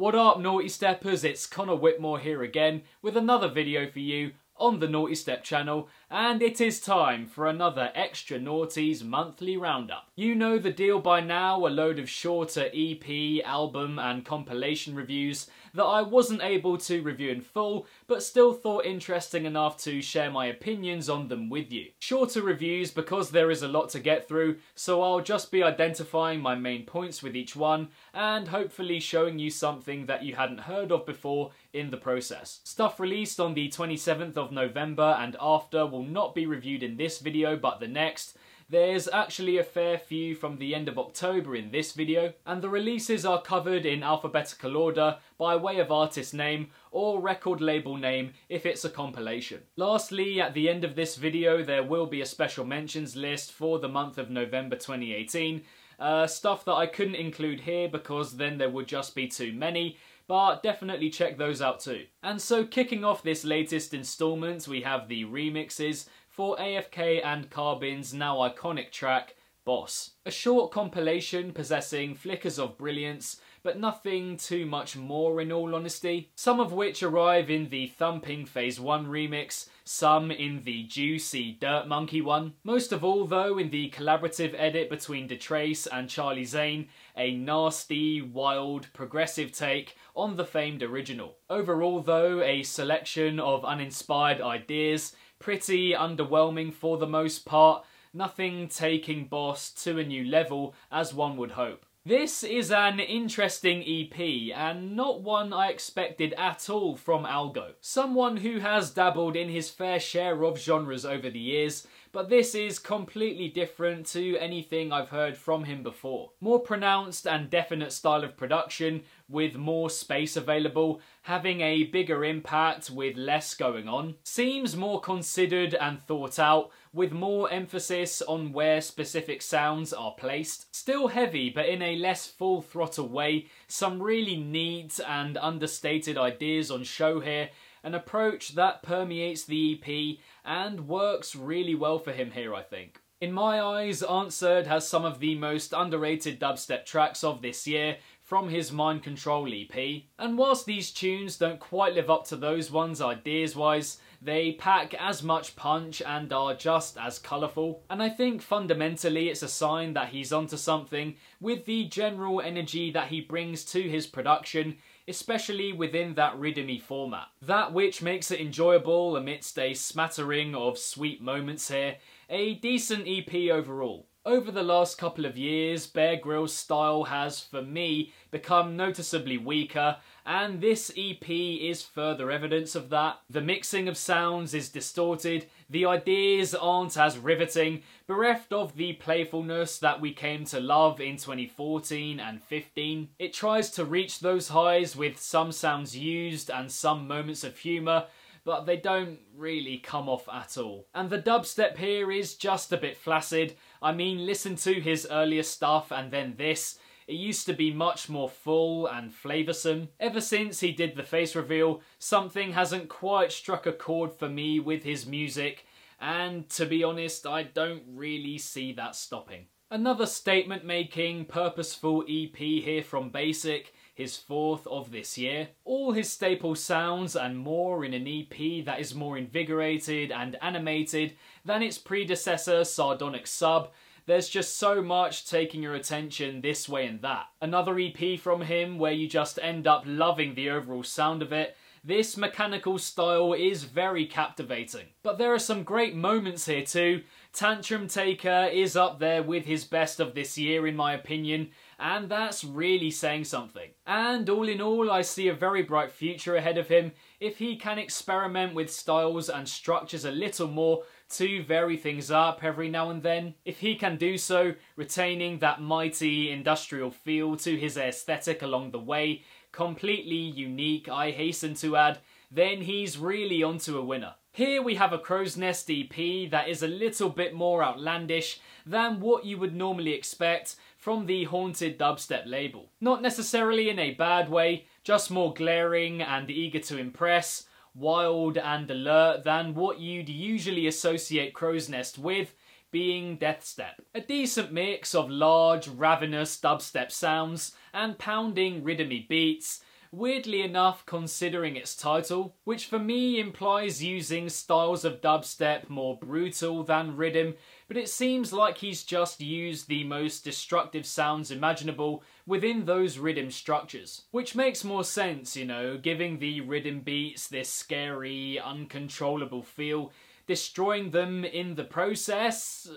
What up, Naughty Steppers? It's Connor Whitmore here again with another video for you on the Nawtystep channel, and it is time for another Extra Nawties monthly roundup. You know the deal by now, a load of shorter EP, album and compilation reviews that I wasn't able to review in full, but still thought interesting enough to share my opinions on them with you. Shorter reviews because there is a lot to get through, so I'll just be identifying my main points with each one, and hopefully showing you something that you hadn't heard of before in the process. Stuff released on the 27th of November and after will not be reviewed in this video but the next. There's actually a fair few from the end of October in this video, and the releases are covered in alphabetical order by way of artist name or record label name if it's a compilation. Lastly, at the end of this video there will be a special mentions list for the month of November 2018. Stuff that I couldn't include here because then there would just be too many, but definitely check those out too. And so kicking off this latest installment, we have the remixes for AFK and Carbin's now iconic track, Boss. A short compilation possessing flickers of brilliance, but nothing too much more in all honesty. Some of which arrive in the thumping Phase 1 remix, some in the juicy Dirt Monkey one. Most of all though in the collaborative edit between DeTrace and Charlie Zane, a nasty, wild, progressive take on the famed original. Overall though, a selection of uninspired ideas, pretty underwhelming for the most part, nothing taking Boss to a new level as one would hope. This is an interesting EP, and not one I expected at all from Algo. Someone who has dabbled in his fair share of genres over the years, but this is completely different to anything I've heard from him before. More pronounced and definite style of production, with more space available, having a bigger impact with less going on. Seems more considered and thought out, with more emphasis on where specific sounds are placed. Still heavy, but in a less full throttle way. Some really neat and understated ideas on show here, an approach that permeates the EP and works really well for him here, I think. In my eyes, Answered has some of the most underrated dubstep tracks of this year from his Mind Control EP, and whilst these tunes don't quite live up to those ones ideas-wise, they pack as much punch and are just as colourful. And I think fundamentally it's a sign that he's onto something with the general energy that he brings to his production, especially within that RIDDIM-y format. That which makes it enjoyable amidst a smattering of sweet moments here. A decent EP overall. Over the last couple of years, Bear Grillz' style has, for me, become noticeably weaker, and this EP is further evidence of that. The mixing of sounds is distorted, the ideas aren't as riveting, bereft of the playfulness that we came to love in 2014 and 15. It tries to reach those highs with some sounds used and some moments of humour, but they don't really come off at all. And the dubstep here is just a bit flaccid. I mean, listen to his earlier stuff and then this. It used to be much more full and flavoursome. Ever since he did the face reveal, something hasn't quite struck a chord for me with his music, and to be honest, I don't really see that stopping. Another statement-making, purposeful EP here from BYSSIC, his fourth of this year. All his staple sounds and more in an EP that is more invigorated and animated than its predecessor, Sardonic Sub. There's just so much taking your attention this way and that. Another EP from him where you just end up loving the overall sound of it. This mechanical style is very captivating. But there are some great moments here too. Tantrum Taker is up there with his best of this year in my opinion, and that's really saying something. And all in all, I see a very bright future ahead of him if he can experiment with styles and structures a little more to vary things up every now and then. If he can do so, retaining that mighty industrial feel to his aesthetic along the way, completely unique I hasten to add, then he's really onto a winner. Here we have a Crow's Nest EP that is a little bit more outlandish than what you would normally expect from the Haunted Dubstep label. Not necessarily in a bad way, just more glaring and eager to impress, wild and alert than what you'd usually associate Crow's Nest with, being Deathstep. A decent mix of large, ravenous dubstep sounds and pounding RIDDIM-y beats, weirdly enough considering its title, which for me implies using styles of dubstep more brutal than RIDDIM, but it seems like he's just used the most destructive sounds imaginable within those RIDDIM structures. Which makes more sense, you know, giving the RIDDIM beats this scary, uncontrollable feel, destroying them in the process.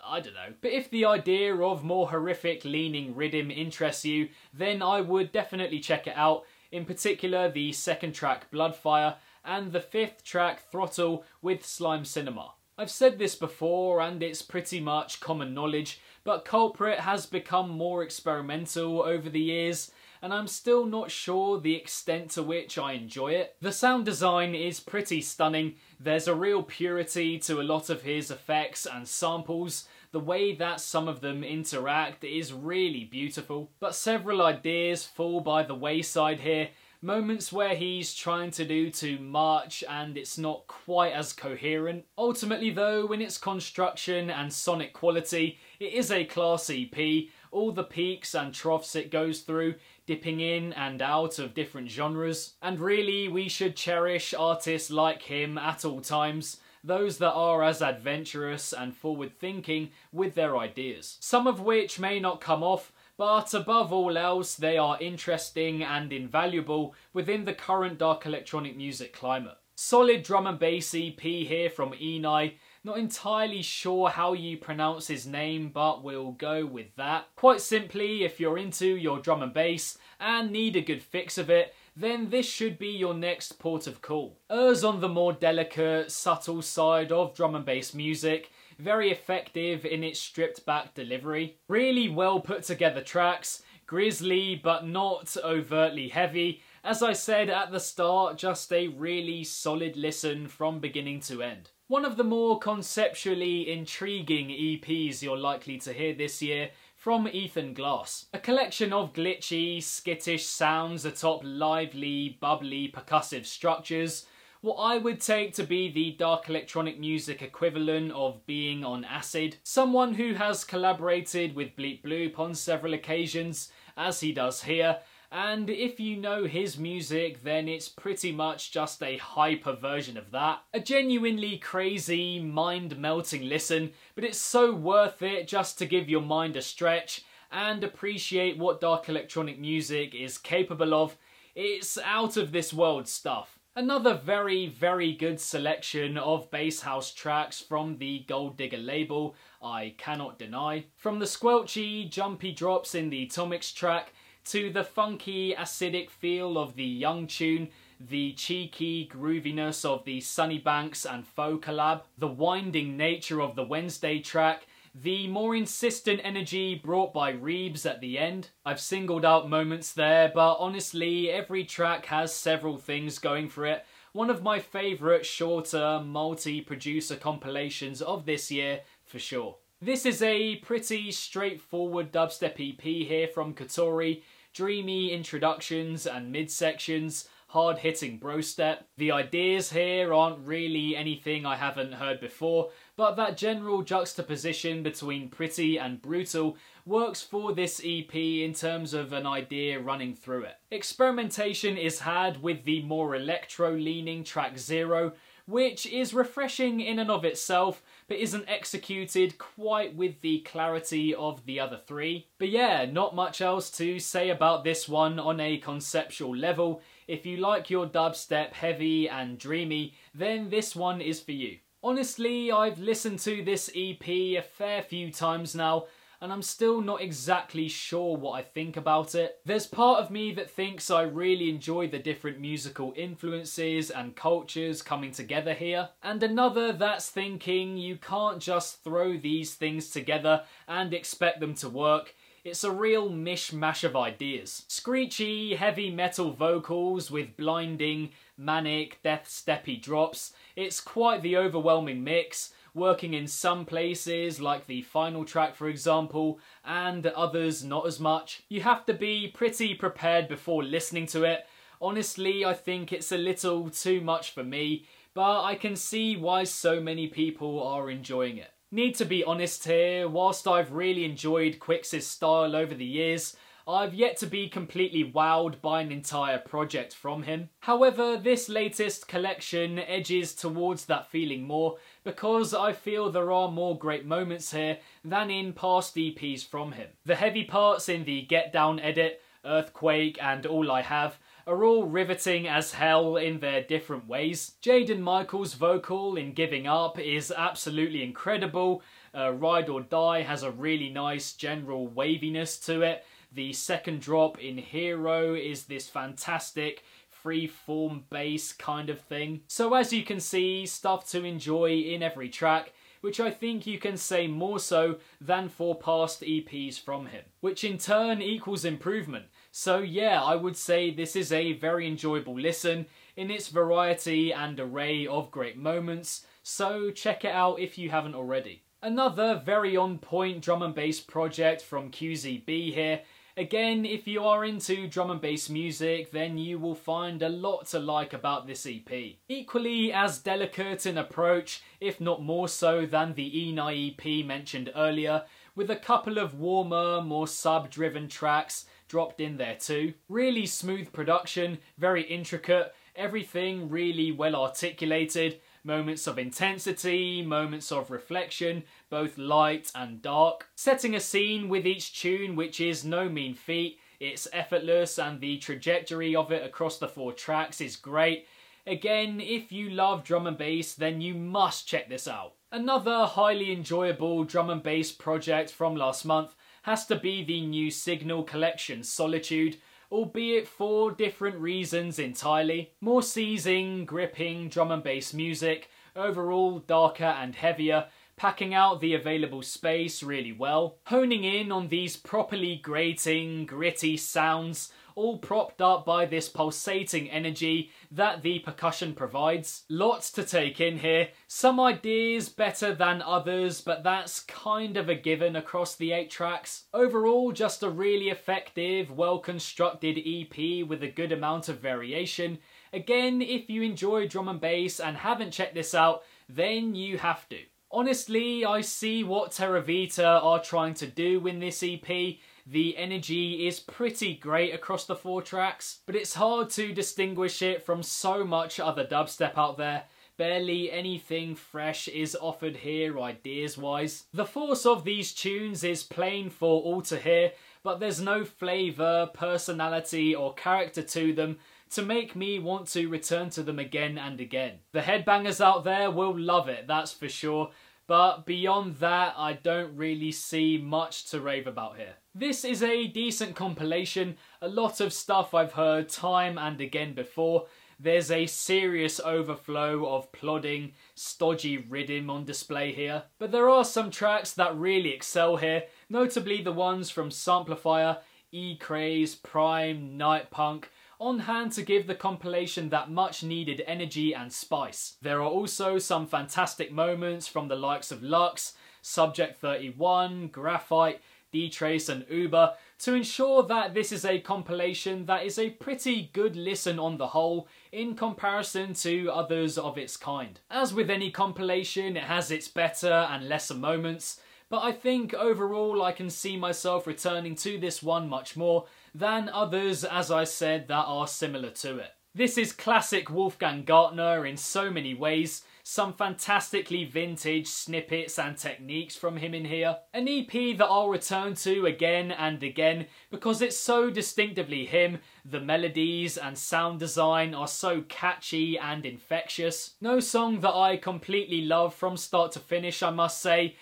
I don't know. But if the idea of more horrific leaning RIDDIM interests you, then I would definitely check it out. In particular, the second track Bloodfire and the fifth track Throttle with Slime Cinema. I've said this before and it's pretty much common knowledge, but Culprate has become more experimental over the years, and I'm still not sure the extent to which I enjoy it. The sound design is pretty stunning. There's a real purity to a lot of his effects and samples. The way that some of them interact is really beautiful. But several ideas fall by the wayside here. Moments where he's trying to do too much and it's not quite as coherent. Ultimately though, in its construction and sonic quality, it is a class EP. All the peaks and troughs it goes through, dipping in and out of different genres. And really, we should cherish artists like him at all times. Those that are as adventurous and forward-thinking with their ideas. Some of which may not come off, but above all else, they are interesting and invaluable within the current dark electronic music climate. Solid drum and bass EP here from Enei. Not entirely sure how you pronounce his name, but we'll go with that. Quite simply, if you're into your drum and bass and need a good fix of it, then this should be your next port of call. Errs on the more delicate, subtle side of drum and bass music, very effective in its stripped back delivery. Really well put together tracks, grisly but not overtly heavy. As I said at the start, just a really solid listen from beginning to end. One of the more conceptually intriguing EPs you're likely to hear this year from Ethan Glass. A collection of glitchy, skittish sounds atop lively, bubbly, percussive structures. What I would take to be the dark electronic music equivalent of being on acid. Someone who has collaborated with Bleep Bloop on several occasions, as he does here, and if you know his music, then it's pretty much just a hyper version of that. A genuinely crazy, mind-melting listen, but it's so worth it just to give your mind a stretch and appreciate what dark electronic music is capable of. It's out of this world stuff. Another very, very good selection of bass house tracks from the Gold Digger label, I cannot deny. From the squelchy, jumpy drops in the Tomix track, to the funky, acidic feel of the Young tune, the cheeky grooviness of the Sunnybanks and Faux collab, the winding nature of the Wednesday track, the more insistent energy brought by Reebs at the end. I've singled out moments there, but honestly, every track has several things going for it. One of my favourite shorter, multi-producer compilations of this year, for sure. This is a pretty straightforward dubstep EP here from Katori. Dreamy introductions and midsections, hard-hitting brostep. The ideas here aren't really anything I haven't heard before, but that general juxtaposition between pretty and brutal works for this EP in terms of an idea running through it. Experimentation is had with the more electro-leaning track Zero, which is refreshing in and of itself, but isn't executed quite with the clarity of the other three. But yeah, not much else to say about this one on a conceptual level. If you like your dubstep heavy and dreamy, then this one is for you. Honestly, I've listened to this EP a fair few times now, and I'm still not exactly sure what I think about it. There's part of me that thinks I really enjoy the different musical influences and cultures coming together here, and another that's thinking you can't just throw these things together and expect them to work. It's a real mishmash of ideas. Screechy, heavy metal vocals with blinding, manic, death-steppy drops. It's quite the overwhelming mix, working in some places, like the final track for example, and others not as much. You have to be pretty prepared before listening to it. Honestly, I think it's a little too much for me, but I can see why so many people are enjoying it. Need to be honest here, whilst I've really enjoyed QUIX's style over the years, I've yet to be completely wowed by an entire project from him. However, this latest collection edges towards that feeling more because I feel there are more great moments here than in past EPs from him. The heavy parts in the Get Down edit, Earthquake and All I Have are all riveting as hell in their different ways. Jaden Michael's vocal in Giving Up is absolutely incredible. Ride or Die has a really nice general waviness to it. The second drop in Hero is this fantastic free-form bass kind of thing. So as you can see, stuff to enjoy in every track, which I think you can say more so than for past EPs from him, which in turn equals improvement. So yeah, I would say this is a very enjoyable listen in its variety and array of great moments, so check it out if you haven't already. Another very on point drum and bass project from QZB here. Again, if you are into drum and bass music, then you will find a lot to like about this EP. Equally as delicate in approach, if not more so than the ENI EP mentioned earlier, with a couple of warmer, more sub-driven tracks dropped in there too. Really smooth production, very intricate, everything really well articulated, moments of intensity, moments of reflection, both light and dark. Setting a scene with each tune, which is no mean feat. It's effortless and the trajectory of it across the 4 tracks is great. Again, if you love drum and bass, then you must check this out. Another highly enjoyable drum and bass project from last month has to be the new Signal collection, Solitude, albeit for different reasons entirely. More seizing, gripping drum and bass music, overall darker and heavier, packing out the available space really well. Honing in on these properly grating, gritty sounds, all propped up by this pulsating energy that the percussion provides. Lots to take in here. Some ideas better than others, but that's kind of a given across the 8 tracks. Overall, just a really effective, well-constructed EP with a good amount of variation. Again, if you enjoy drum and bass and haven't checked this out, then you have to. Honestly, I see what TERRAVITA are trying to do in this EP. The energy is pretty great across the 4 tracks, but it's hard to distinguish it from so much other dubstep out there. Barely anything fresh is offered here ideas-wise. The force of these tunes is plain for all to hear, but there's no flavour, personality or character to them to make me want to return to them again and again. The headbangers out there will love it, that's for sure, but beyond that, I don't really see much to rave about here. This is a decent compilation, a lot of stuff I've heard time and again before. There's a serious overflow of plodding, stodgy RIDDIM on display here. But there are some tracks that really excel here, notably the ones from Samplifier, E-Craze, Prime, Night Punk, on hand to give the compilation that much needed energy and spice. There are also some fantastic moments from the likes of Lux, Subject 31, Graphite, D-Trace and Uber to ensure that this is a compilation that is a pretty good listen on the whole in comparison to others of its kind. As with any compilation, it has its better and lesser moments, but I think overall I can see myself returning to this one much more than others, as I said, that are similar to it. This is classic Wolfgang Gartner in so many ways. Some fantastically vintage snippets and techniques from him in here. An EP that I'll return to again and again because it's so distinctively him. The melodies and sound design are so catchy and infectious. No song that I completely love from start to finish, I must say.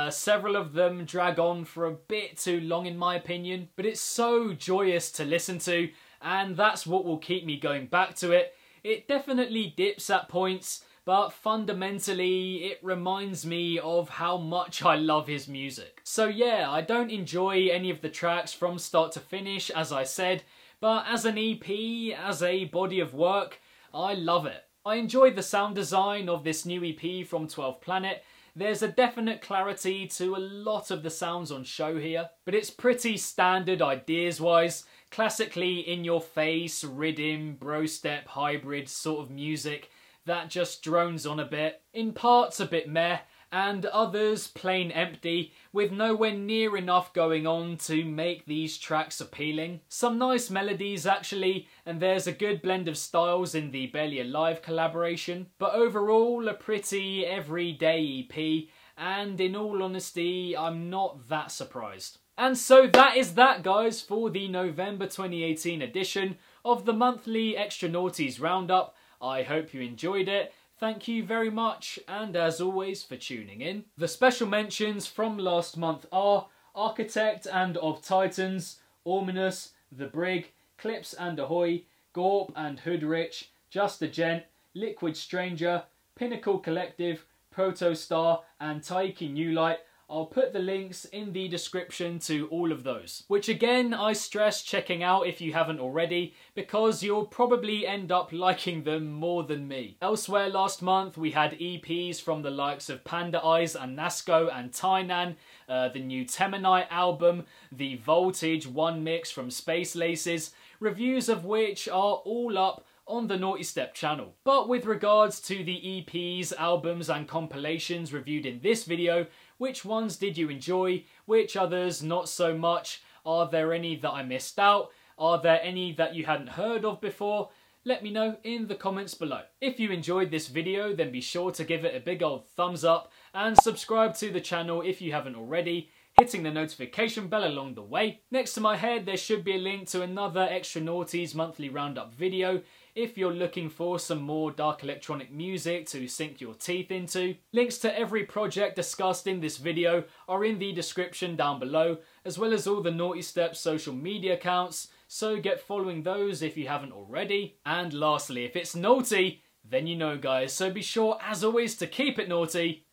Several of them drag on for a bit too long in my opinion, but it's so joyous to listen to, and that's what will keep me going back to it. It definitely dips at points, but fundamentally it reminds me of how much I love his music. So yeah, I don't enjoy any of the tracks from start to finish, as I said, but as an EP, as a body of work, I love it. I enjoy the sound design of this new EP from 12th Planet. There's a definite clarity to a lot of the sounds on show here, but it's pretty standard ideas-wise, classically in-your-face, RIDDIM, bro-step, hybrid sort of music that just drones on a bit. In parts a bit meh, and others plain empty, with nowhere near enough going on to make these tracks appealing. Some nice melodies actually, and there's a good blend of styles in the Barely Alive collaboration, but overall a pretty everyday EP, and in all honesty I'm not that surprised. And so that is that, guys, for the November 2018 edition of the monthly Extra Nawties Roundup. I hope you enjoyed it. Thank you very much, and as always, for tuning in. The special mentions from last month are Architect and Of Titans, Ominous, The Brig, Clips and Ahoy, Gorp and Hoodrich, Just a Gent, Liquid Stranger, Pinnacle Collective, Protostar, and Taiki Newlight. I'll put the links in the description to all of those, which again I stress checking out if you haven't already, because you'll probably end up liking them more than me. Elsewhere last month we had EPs from the likes of Panda Eyes and Nasco and Tainan, the new Temanite album, the Voltage One mix from Space Laces, reviews of which are all up on the Nawtystep channel. But with regards to the EPs, albums and compilations reviewed in this video, which ones did you enjoy? Which others not so much? Are there any that I missed out? Are there any that you hadn't heard of before? Let me know in the comments below. If you enjoyed this video, then be sure to give it a big old thumbs up and subscribe to the channel if you haven't already, hitting the notification bell along the way. Next to my head there should be a link to another Extra Nawties monthly roundup video if you're looking for some more dark electronic music to sink your teeth into. Links to every project discussed in this video are in the description down below, as well as all the Nawtystep social media accounts, so get following those if you haven't already. And lastly, if it's naughty, then you know, guys, so be sure as always to keep it naughty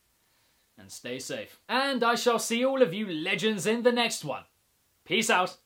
and stay safe. And I shall see all of you legends in the next one. Peace out.